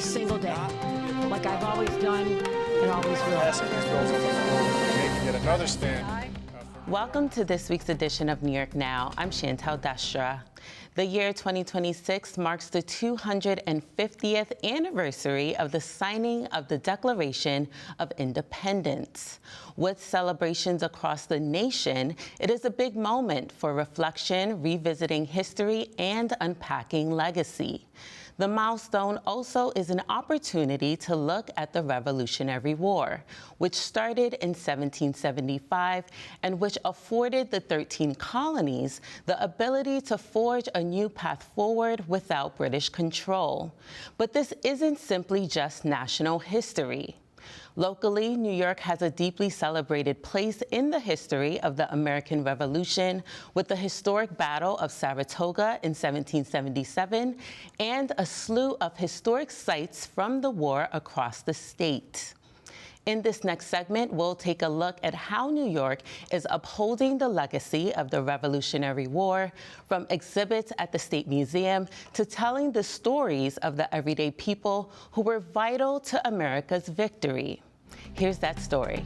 single day, like I've always done and always will. Passing these bills on the floor, making yet another stand. Welcome to this week's edition of New York Now. I'm Chantal Destra. The year 2026 marks the 250th anniversary of the signing of the Declaration of Independence. With celebrations across the nation, it is a big moment for reflection, revisiting history, and unpacking legacy. The milestone also is an opportunity to look at the Revolutionary War, which started in 1775 and which afforded the 13 colonies the ability to forge a new path forward without British control. But this isn't simply just national history. Locally, New York has a deeply celebrated place in the history of the American Revolution, with the historic Battle of Saratoga in 1777 and a slew of historic sites from the war across the state. In this next segment, we'll take a look at how New York is upholding the legacy of the Revolutionary War, from exhibits at the State Museum to telling the stories of the everyday people who were vital to America's victory. Here's that story.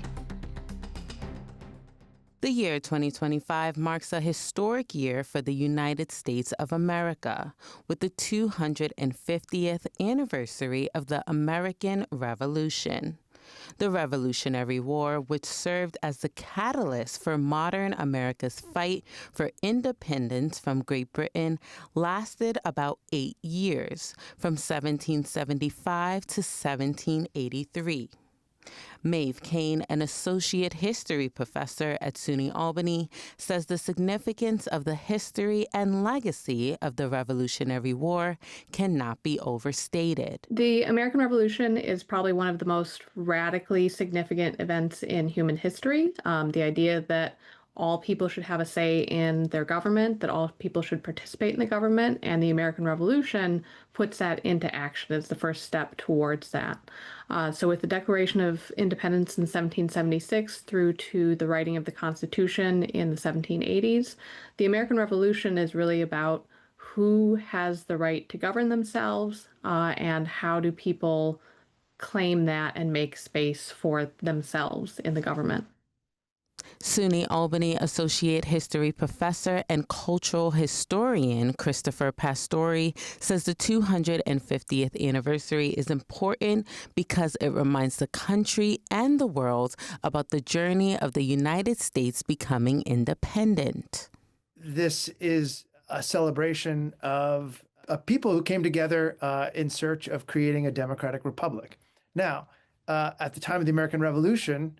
The year 2025 marks a historic year for the United States of America, with the 250th anniversary of the American Revolution. The Revolutionary War, which served as the catalyst for modern America's fight for independence from Great Britain, lasted about 8 years, from 1775 to 1783. Maeve Kane, an associate history professor at SUNY Albany, says the significance of the history and legacy of the Revolutionary War cannot be overstated. The American Revolution is probably one of the most radically significant events in human history. The idea that all people should have a say in their government, that all people should participate in the government, and the American Revolution puts that into action as the first step towards that. So with the Declaration of Independence in 1776 through to the writing of the Constitution in the 1780s, the American Revolution is really about who has the right to govern themselves, and how do people claim that and make space for themselves in the government. SUNY Albany Associate History Professor and Cultural Historian Christopher Pastore says the 250th anniversary is important because it reminds the country and the world about the journey of the United States becoming independent. This is a celebration of people who came together in search of creating a democratic republic. Now, at the time of the American Revolution,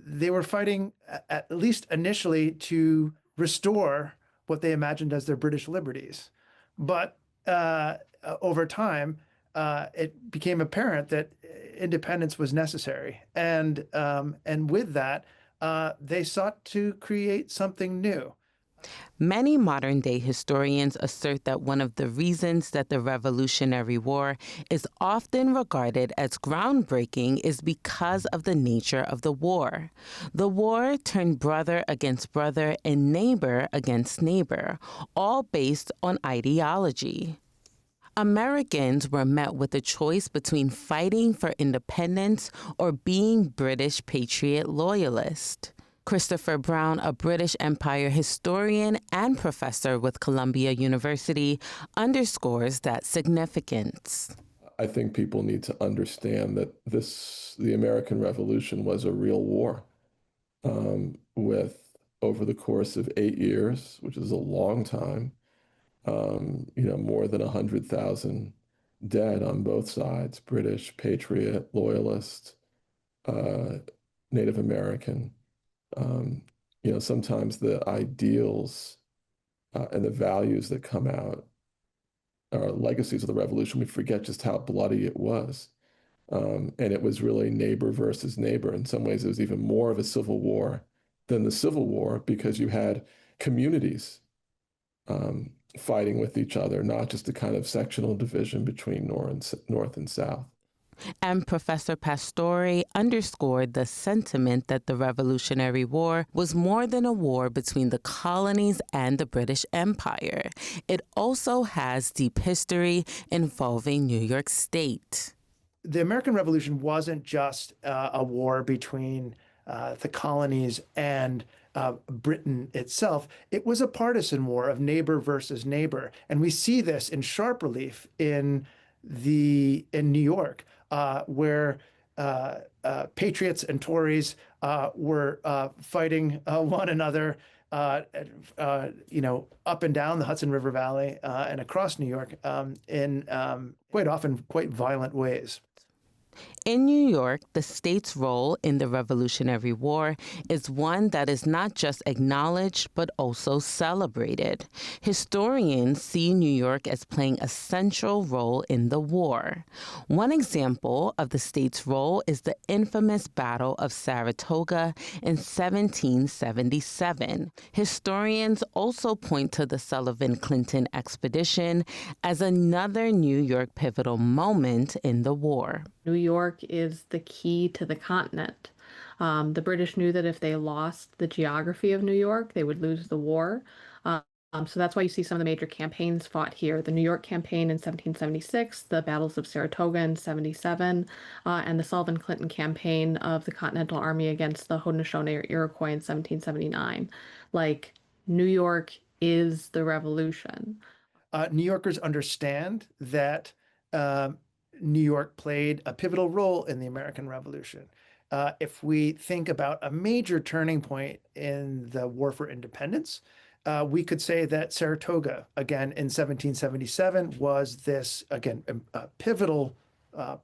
they were fighting, at least initially, to restore what they imagined as their British liberties. But over time, it became apparent that independence was necessary. And with that, they sought to create something new. Many modern-day historians assert that one of the reasons that the Revolutionary War is often regarded as groundbreaking is because of the nature of the war. The war turned brother against brother and neighbor against neighbor, all based on ideology. Americans were met with a choice between fighting for independence or being British patriot loyalist. Christopher Brown, a British Empire historian and professor with Columbia University, underscores that significance. I think people need to understand that the American Revolution was a real war, with, over the course of 8 years, which is a long time, more than 100,000 dead on both sides, British, patriot, loyalist, Native American. Sometimes the ideals and the values that come out are legacies of the revolution. We forget just how bloody it was. And it was really neighbor versus neighbor. In some ways, it was even more of a civil war than the Civil War, because you had communities fighting with each other, not just a kind of sectional division between North and South. And Professor Pastore underscored the sentiment that the Revolutionary War was more than a war between the colonies and the British Empire. It also has deep history involving New York State. The American Revolution wasn't just a war between the colonies and Britain itself. It was a partisan war of neighbor versus neighbor, and we see this in sharp relief in New York, where patriots and Tories were fighting one another. Up and down the Hudson River Valley and across New York in quite often quite violent ways. In New York, the state's role in the Revolutionary War is one that is not just acknowledged, but also celebrated. Historians see New York as playing a central role in the war. One example of the state's role is the infamous Battle of Saratoga in 1777. Historians also point to the Sullivan-Clinton expedition as another New York pivotal moment in the war. New York is the key to the continent. The British knew that if they lost the geography of New York, they would lose the war. So that's why you see some of the major campaigns fought here. The New York campaign in 1776, the battles of Saratoga in 77, and the Sullivan-Clinton campaign of the Continental Army against the Haudenosaunee or Iroquois in 1779. Like, New York is the revolution. New Yorkers understand that New York played a pivotal role in the American Revolution. If we think about a major turning point in the War for Independence, we could say that Saratoga, again in 1777, was this, again, a pivotal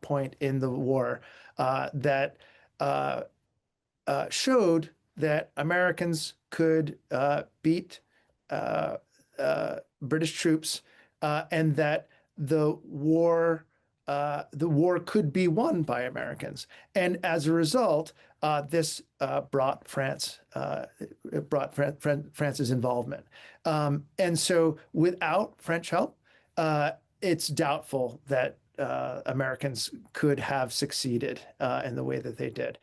point in the war that showed that Americans could beat British troops and that the war could be won by Americans. And as a result, this brought France's involvement. And so without French help, it's doubtful that Americans could have succeeded in the way that they did.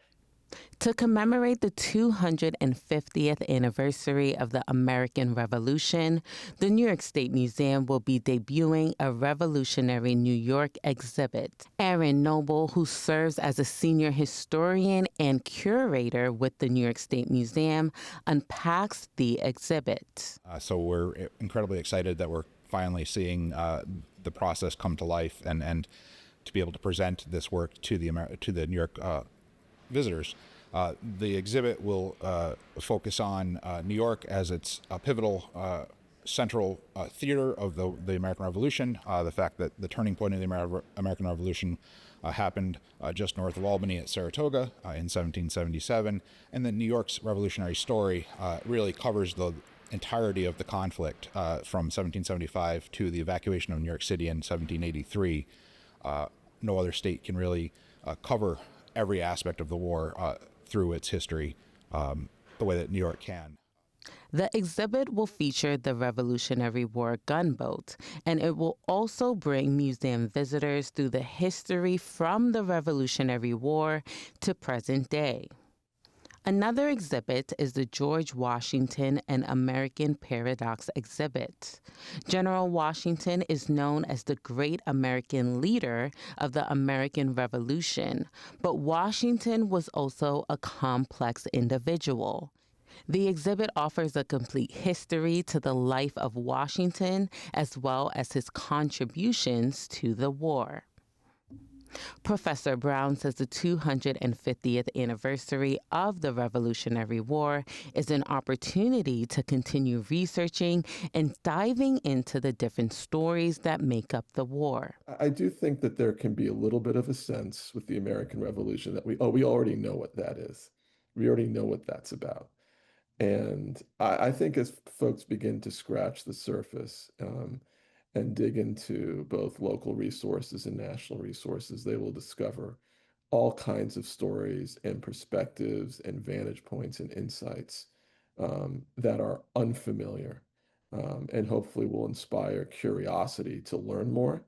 To commemorate the 250th anniversary of the American Revolution, the New York State Museum will be debuting a Revolutionary New York exhibit. Aaron Noble, who serves as a senior historian and curator with the New York State Museum, unpacks the exhibit. So we're incredibly excited that we're finally seeing the process come to life and to be able to present this work to the New York visitors. The exhibit will focus on New York as its pivotal central theater of the American Revolution, the fact that the turning point of the American Revolution happened just north of Albany at Saratoga in 1777, and that New York's revolutionary story really covers the entirety of the conflict from 1775 to the evacuation of New York City in 1783. No other state can really cover every aspect of the war through its history the way that New York can. The exhibit will feature the Revolutionary War gunboat, and it will also bring museum visitors through the history from the Revolutionary War to present day. Another exhibit is the George Washington and American Paradox exhibit. General Washington is known as the great American leader of the American Revolution, but Washington was also a complex individual. The exhibit offers a complete history to the life of Washington as well as his contributions to the war. Professor Brown says the 250th anniversary of the Revolutionary War is an opportunity to continue researching and diving into the different stories that make up the war. I do think that there can be a little bit of a sense with the American Revolution that we already know what that is. We already know what that's about. And I think as folks begin to scratch the surface and dig into both local resources and national resources, they will discover all kinds of stories and perspectives and vantage points and insights that are unfamiliar and hopefully will inspire curiosity to learn more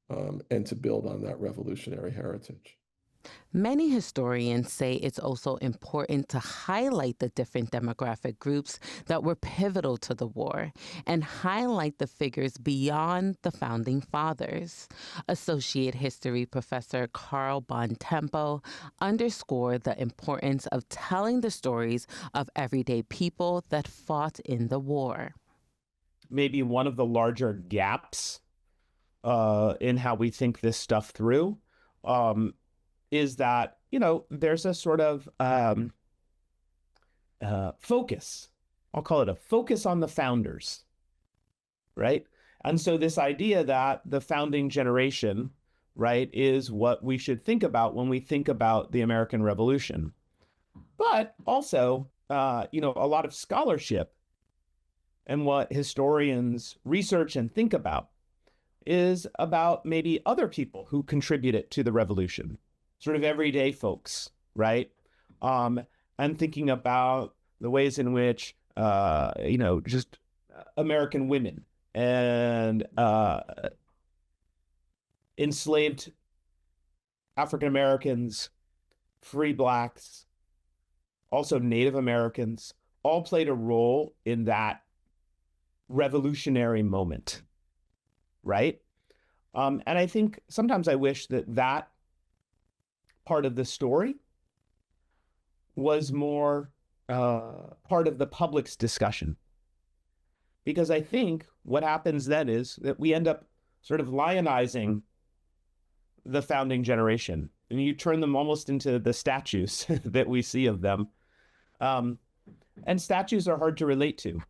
and to build on that revolutionary heritage. Many historians say it's also important to highlight the different demographic groups that were pivotal to the war and highlight the figures beyond the founding fathers. Associate History Professor Carl Bontempo underscored the importance of telling the stories of everyday people that fought in the war. Maybe one of the larger gaps in how we think this stuff through is that, there's a sort of focus. I'll call it a focus on the founders, right? And so this idea that the founding generation, right, is what we should think about when we think about the American Revolution. But also, a lot of scholarship and what historians research and think about is about maybe other people who contributed to the revolution, sort of everyday folks, right? And thinking about the ways in which, just American women and enslaved African Americans, free Blacks, also Native Americans, all played a role in that revolutionary moment, right? And I think sometimes I wish that part of the story was more part of the public's discussion. Because I think what happens then is that we end up sort of lionizing the founding generation. And you turn them almost into the statues that we see of them. And statues are hard to relate to.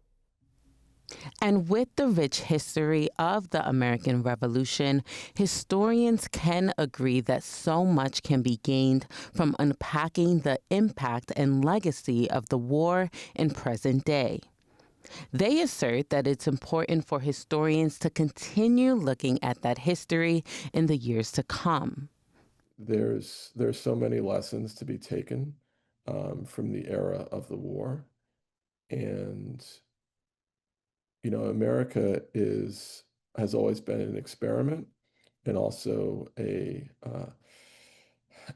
And with the rich history of the American Revolution, historians can agree that so much can be gained from unpacking the impact and legacy of the war in present day. They assert that it's important for historians to continue looking at that history in the years to come. There's so many lessons to be taken from the era of the war. And America has always been an experiment and also an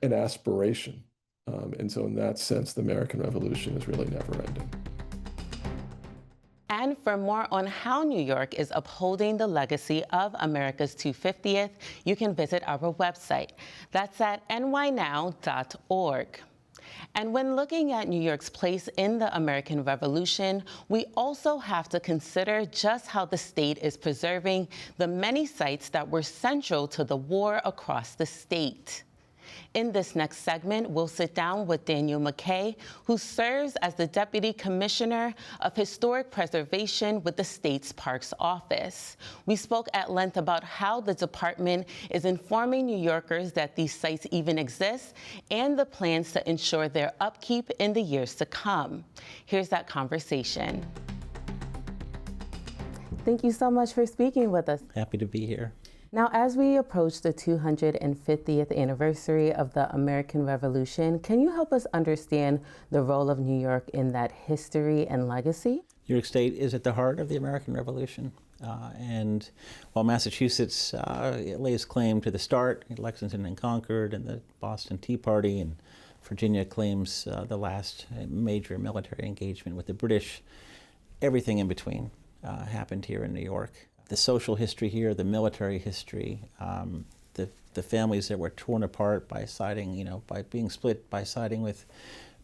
aspiration. And so in that sense, the American Revolution is really never ending. And for more on how New York is upholding the legacy of America's 250th, you can visit our website. That's at nynow.org. And when looking at New York's place in the American Revolution, we also have to consider just how the state is preserving the many sites that were central to the war across the state. In this next segment, we'll sit down with Daniel McKay, who serves as the Deputy Commissioner of Historic Preservation with the state's Parks Office. We spoke at length about how the department is informing New Yorkers that these sites even exist and the plans to ensure their upkeep in the years to come. Here's that conversation. Thank you so much for speaking with us. Happy to be here. Now, as we approach the 250th anniversary of the American Revolution, can you help us understand the role of New York in that history and legacy? New York State is at the heart of the American Revolution. And while Massachusetts lays claim to the start, Lexington and Concord and the Boston Tea Party, and Virginia claims the last major military engagement with the British, everything in between happened here in New York. The social history here, the military history, the families that were torn apart by siding, by being split, by siding with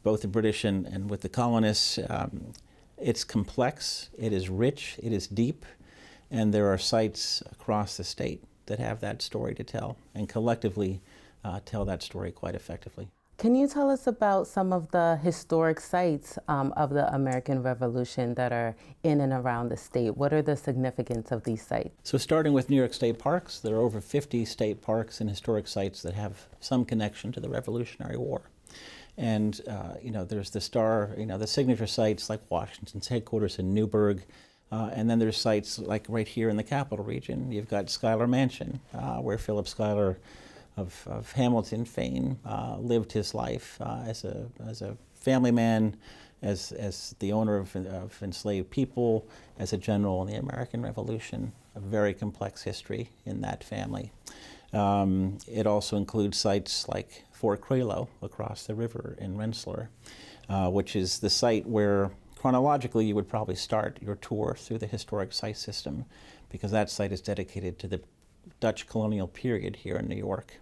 both the British and with the colonists. It's complex, it is rich, it is deep, and there are sites across the state that have that story to tell, and collectively tell that story quite effectively. Can you tell us about some of the historic sites of the American Revolution that are in and around the state? What are the significance of these sites? So starting with New York State Parks, there are over 50 state parks and historic sites that have some connection to the Revolutionary War. And, there's the signature sites like Washington's headquarters in Newburgh, and then there's sites like right here in the Capital Region. You've got Schuyler Mansion, where Philip Schuyler of Hamilton fame, lived his life as a family man, as the owner of enslaved people, as a general in the American Revolution. A very complex history in that family. It also includes sites like Fort Crello across the river in Rensselaer, which is the site where chronologically you would probably start your tour through the historic site system, because that site is dedicated to the Dutch colonial period here in New York.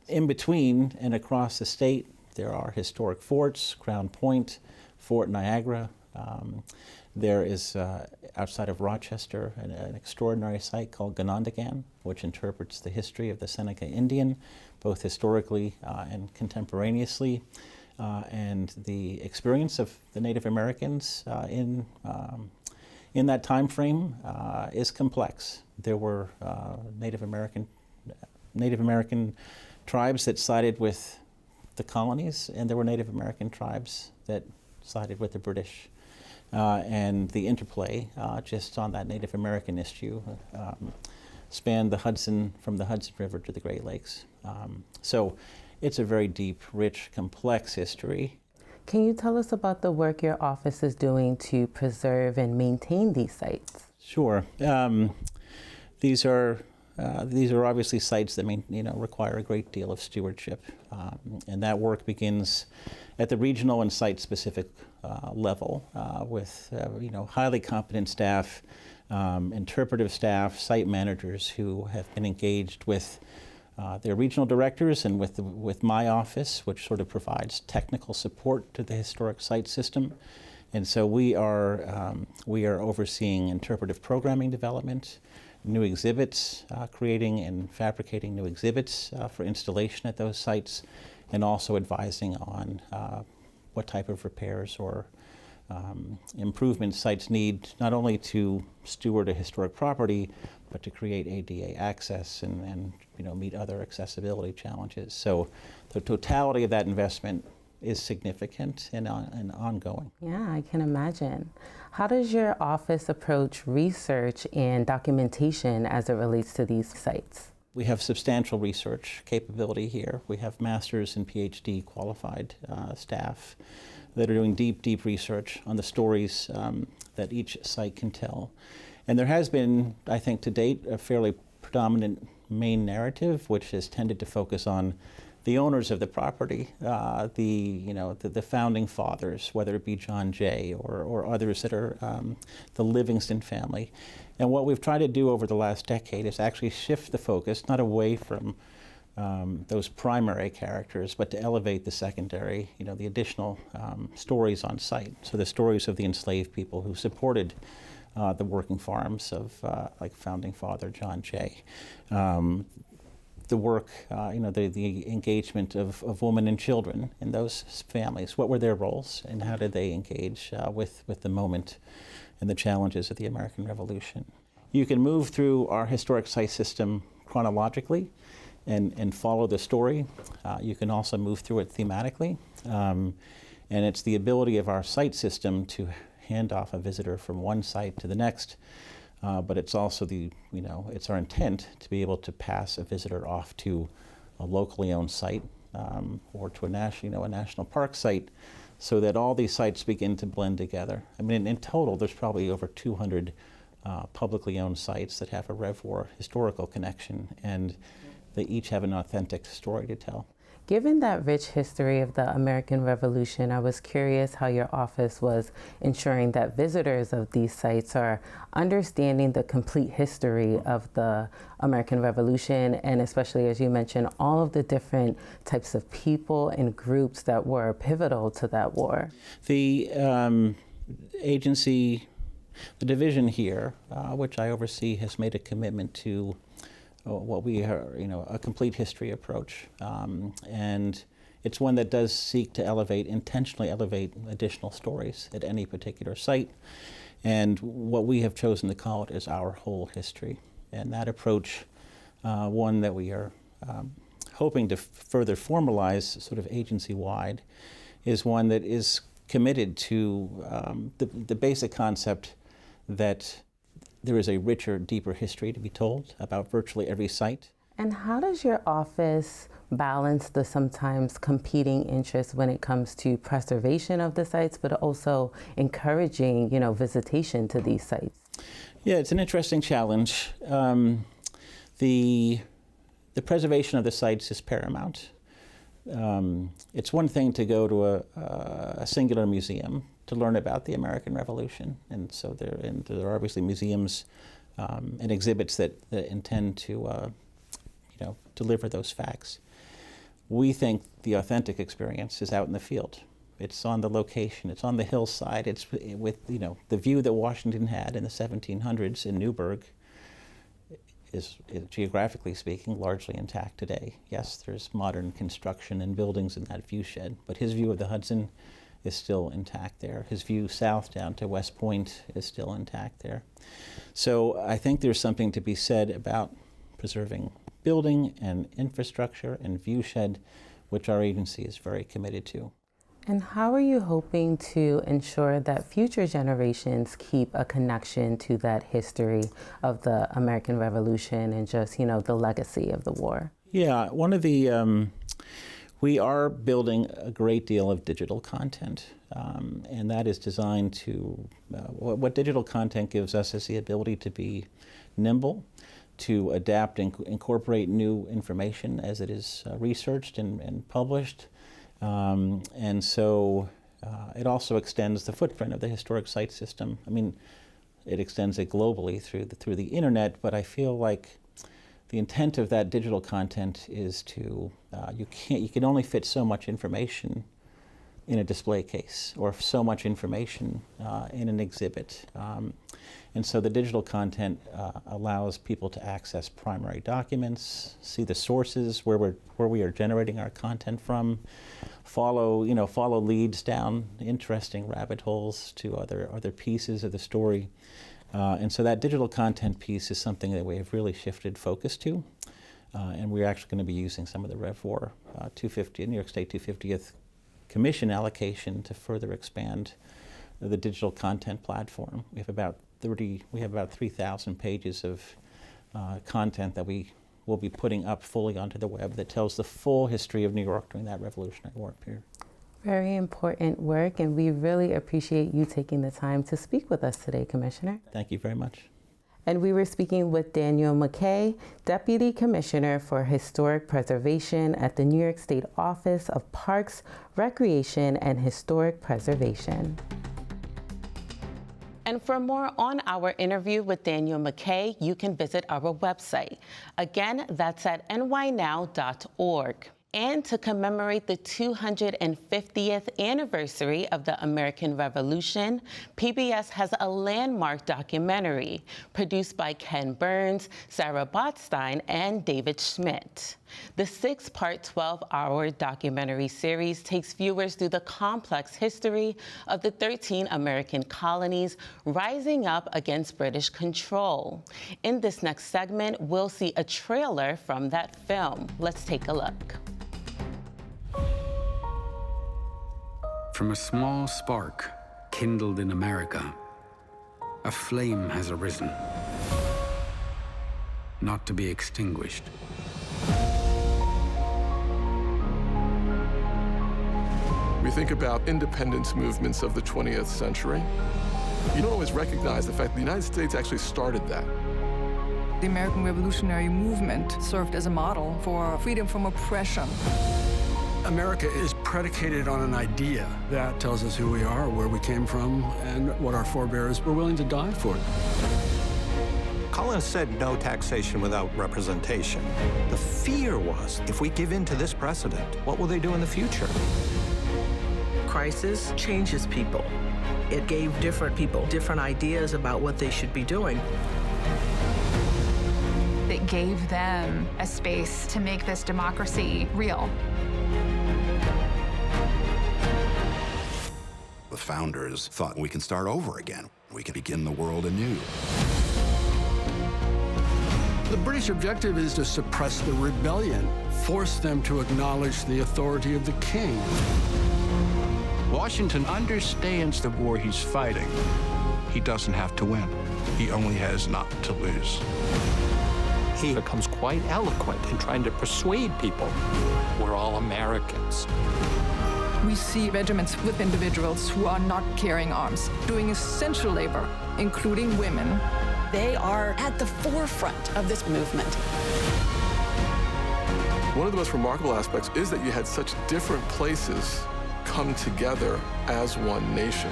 In between and across the state, there are historic forts, Crown Point, Fort Niagara. There is, outside of Rochester, an extraordinary site called Ganondagan, which interprets the history of the Seneca Indian, both historically and contemporaneously. And the experience of the Native Americans in that time frame is complex. There were Native American tribes that sided with the colonies, and there were Native American tribes that sided with the British. And the interplay just on that Native American issue spanned the Hudson, from the Hudson River to the Great Lakes. So it's a very deep, rich, complex history. Can you tell us about the work your office is doing to preserve and maintain these sites? Sure. These are obviously sites that require a great deal of stewardship, and that work begins at the regional and site-specific level with highly competent staff, interpretive staff, site managers who have been engaged with their regional directors and with my office, which sort of provides technical support to the historic site system. And so we are overseeing interpretive programming development, new exhibits, creating and fabricating new exhibits for installation at those sites, and also advising on what type of repairs or improvements sites need, not only to steward a historic property, but to create ADA access and meet other accessibility challenges. So the totality of that investment is significant and ongoing. Yeah, I can imagine. How does your office approach research and documentation as it relates to these sites? We have substantial research capability here. We have master's and PhD qualified staff that are doing deep research on the stories that each site can tell. And there has been, I think to date, a fairly predominant main narrative, which has tended to focus on the owners of the property, the founding fathers, whether it be John Jay or others that are the Livingston family. And what we've tried to do over the last decade is actually shift the focus, not away from those primary characters, but to elevate the secondary, the additional stories on site. So the stories of the enslaved people who supported the working farms of like founding father John Jay. The work, the engagement of women and children in those families. What were their roles and how did they engage with the moment and the challenges of the American Revolution? You can move through our historic site system chronologically and follow the story. You can also move through it thematically. And it's the ability of our site system to hand off a visitor from one site to the next. But it's also it's our intent to be able to pass a visitor off to a locally owned site or to a national park site, so that all these sites begin to blend together. I mean, in total, there's probably over 200 publicly owned sites that have a Rev.War historical connection, and they each have an authentic story to tell. Given that rich history of the American Revolution, I was curious how your office was ensuring that visitors of these sites are understanding the complete history of the American Revolution, and especially, as you mentioned, all of the different types of people and groups that were pivotal to that war. The agency, the division here, which I oversee, has made a commitment to what we are, a complete history approach. And it's one that does seek to intentionally elevate additional stories at any particular site. And what we have chosen to call it is our whole history. And that approach, one that we are hoping to further formalize sort of agency-wide, is one that is committed to the basic concept that there is a richer, deeper history to be told about virtually every site. And how does your office balance the sometimes competing interests when it comes to preservation of the sites, but also encouraging, visitation to these sites? Yeah, it's an interesting challenge. The preservation of the sites is paramount. It's one thing to go to a singular museum to learn about the American Revolution, and so there are obviously museums and exhibits that intend to deliver those facts. We think the authentic experience is out in the field. It's on the location. It's on the hillside. It's with the view that Washington had in the 1700s in Newburgh is geographically speaking largely intact today. Yes, there's modern construction and buildings in that viewshed, but his view of the Hudson is still intact there. His view south down to West Point is still intact there. So I think there's something to be said about preserving building and infrastructure and viewshed, which our agency is very committed to. And how are you hoping to ensure that future generations keep a connection to that history of the American Revolution and just, the legacy of the war? Yeah, we are building a great deal of digital content, and that is designed to, what digital content gives us is the ability to be nimble, to adapt and incorporate new information as it is researched and published. And so it also extends the footprint of the historic site system. I mean, it extends it globally through the internet, but I feel like the intent of that digital content is to, you can only fit so much information in a display case or so much information in an exhibit. And so the digital content allows people to access primary documents, see the sources where we are generating our content from, follow leads down interesting rabbit holes to other pieces of the story. And so that digital content piece is something that we have really shifted focus to. And we're actually going to be using some of the Rev 4 New York State 250th Commission allocation to further expand the digital content platform. We have about 3,000 pages of content that we will be putting up fully onto the web that tells the full history of New York during that Revolutionary War period. Very important work, and we really appreciate you taking the time to speak with us today, Commissioner. Thank you very much. And we were speaking with Daniel McKay, Deputy Commissioner for Historic Preservation at the New York State Office of Parks, Recreation, and Historic Preservation. And for more on our interview with Daniel McKay, you can visit our website. Again, that's at nynow.org. And to commemorate the 250th anniversary of the American Revolution, PBS has a landmark documentary produced by Ken Burns, Sarah Botstein, and David Schmidt. The 6-part, 12-hour documentary series takes viewers through the complex history of the 13 American colonies rising up against British control. In this next segment, we'll see a trailer from that film. Let's take a look. From a small spark kindled in America, a flame has arisen, not to be extinguished. We think about independence movements of the 20th century. You don't always recognize the fact that the United States actually started that. The American Revolutionary Movement served as a model for freedom from oppression. America is predicated on an idea that tells us who we are, where we came from, and what our forebears were willing to die for. Collins said no taxation without representation. The fear was, if we give in to this precedent, what will they do in the future? Crisis changes people. It gave different people different ideas about what they should be doing. It gave them a space to make this democracy real. The founders thought we can start over again. We can begin the world anew. The British objective is to suppress the rebellion, force them to acknowledge the authority of the king. Washington understands the war he's fighting. He doesn't have to win. He only has not to lose. he becomes quite eloquent in trying to persuade people we're all Americans. We see regiments with individuals who are not carrying arms, doing essential labor, including women. They are at the forefront of this movement. One of the most remarkable aspects is that you had such different places come together as one nation.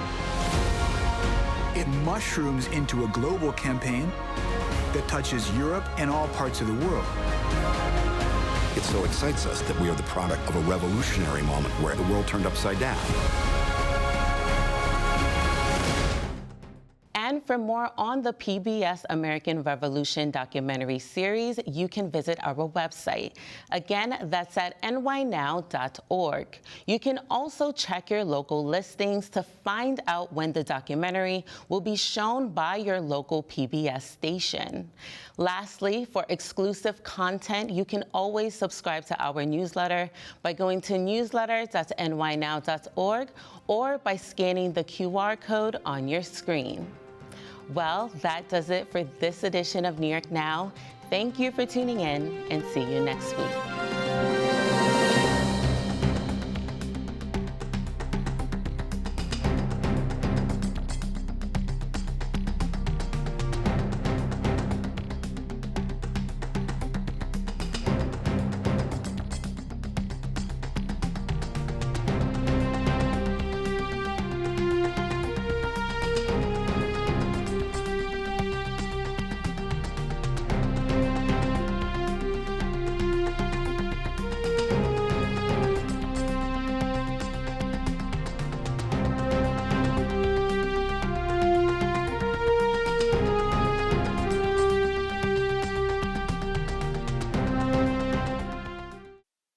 It mushrooms into a global campaign that touches Europe and all parts of the world. It so excites us that we are the product of a revolutionary moment where the world turned upside down. And for more on the PBS American Revolution documentary series, you can visit our website. Again, that's at nynow.org. You can also check your local listings to find out when the documentary will be shown by your local PBS station. Lastly, for exclusive content, you can always subscribe to our newsletter by going to newsletter.nynow.org or by scanning the QR code on your screen. Well, that does it for this edition of New York Now. Thank you for tuning in, and see you next week.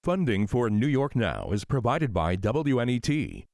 Funding for New York Now is provided by WNET,